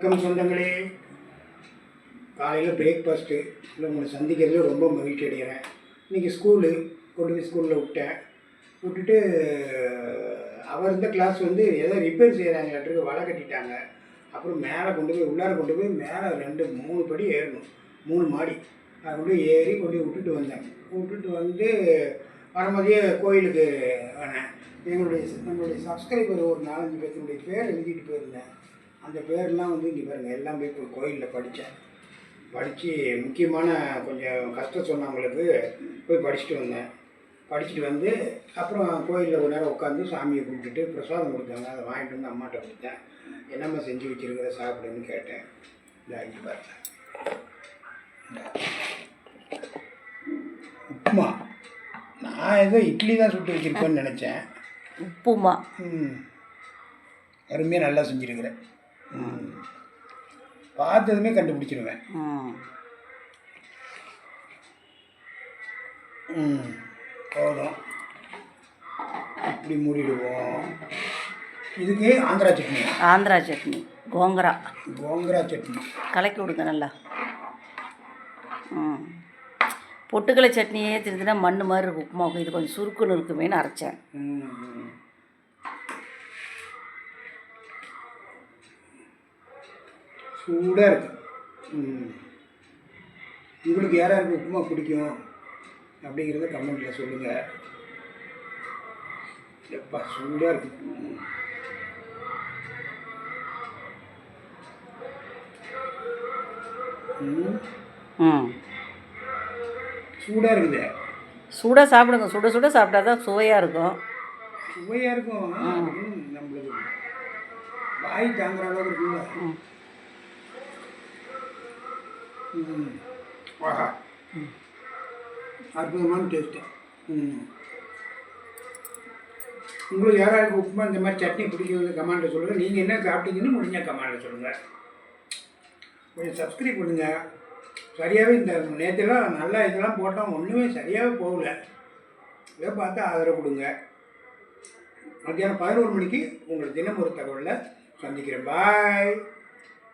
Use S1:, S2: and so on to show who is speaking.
S1: வணக்கம் சொந்தங்களே, காலையில் பிரேக்ஃபாஸ்ட்டு இல்லை உங்களை சந்திக்கிறதுல ரொம்ப மகிழ்ச்சி அடைகிறேன். இன்றைக்கி கொண்டு போய் ஸ்கூலில் விட்டுட்டு அவர் இந்த கிளாஸ் ஏதோ ரிப்பேர் செய்கிறாங்களாட்டுக்கு வலை கட்டிட்டாங்க. அப்புறம் மேலே உள்ளார கொண்டு போய் மேலே 2-3 படி ஏறணும், 3 மாடி. அதை கொண்டு ஏறி விட்டுட்டு வந்தேன். விட்டுட்டு வரும்போதே கோயிலுக்கு வந்தேன். நம்மளுடைய சப்ஸ்கிரைபர் ஒரு 4-5 பேருடைய பேர் எழுதிட்டு போயிருந்தேன். அந்த பேர்லாம் இங்கே பாருங்கள், எல்லாம் போய் கோயிலில் படித்து முக்கியமான கொஞ்சம் கஷ்டம் சொன்னவங்களுக்கு போய் படிச்சுட்டு வந்தேன். படிச்சுட்டு அப்புறம் கோயிலில் ஒரு நேரம் உட்காந்து சாமியை கும்பிட்டுட்டு பிரசாதம் கொடுத்தாங்க. அதை வாங்கிட்டு வந்து அம்மாட்ட கொடுத்தேன். என்னம்மா செஞ்சு வச்சுருக்கிற சாப்பிடுன்னு கேட்டேன். இந்த அடிச்சு பாருங்க, உப்புமா. நான் ஏதோ இட்லி தான் சுட்டு வச்சுருப்பேன்னு நினச்சேன்.
S2: உப்புமா
S1: அருமையாக நல்லா செஞ்சுருக்கிறேன். பார்த்ததுமே கண்டுபிடிச்சிருவேன். போதும், இப்படி மூடிடுவோம். இதுக்கு ஆந்திரா சட்னி கோங்கரா சட்னி
S2: கலக்கி விடுங்க நல்லா. பொட்டுக்கலை சட்னியே தெரிஞ்சுன்னா மண் மாதிரி இருக்கும் உப்புமாவுக்கு. இது கொஞ்சம் சுருக்குன்னு இருக்குமேன்னு அரைச்சேன்.
S1: சூடாக இருக்குது. உங்களுக்கு யாராருக்கு உப்புமா பிடிக்கும் அப்படிங்கிறத கமெண்ட்டில் சொல்லுங்கள். எப்பா சூடாக இருக்குது. சூடாக இருக்குது.
S2: சூடாக சாப்பிடுங்க. சுட சாப்பிட்டா தான் சுவையாக இருக்கும்.
S1: நம்மளுக்கு வாய் தாங்குற அளவுக்கு இருக்குல்ல. ஆஹா, அற்புதமான டேஸ்ட்டு. உங்களுக்கு யாராருக்கு உப்புமா இந்த மாதிரி சட்னி பிடிக்கிறது கமெண்ட்டில் சொல்லுங்கள். நீங்கள் என்ன சாப்பிட்டீங்கன்னு முடிஞ்சால் கமெண்ட்டில் சொல்லுங்கள். கொஞ்சம் சப்ஸ்கிரைப் பண்ணுங்கள். சரியாகவே இந்த நேற்றுலாம் நல்லா இதெல்லாம் போட்டோம், ஒன்றுமே சரியாகவே போகல. இதை பார்த்து ஆதரவு கொடுங்க. மத்தியானம் 11 மணிக்கு உங்களை தினம் ஒரு தகவலில் சந்திக்கிறேன். பாய்.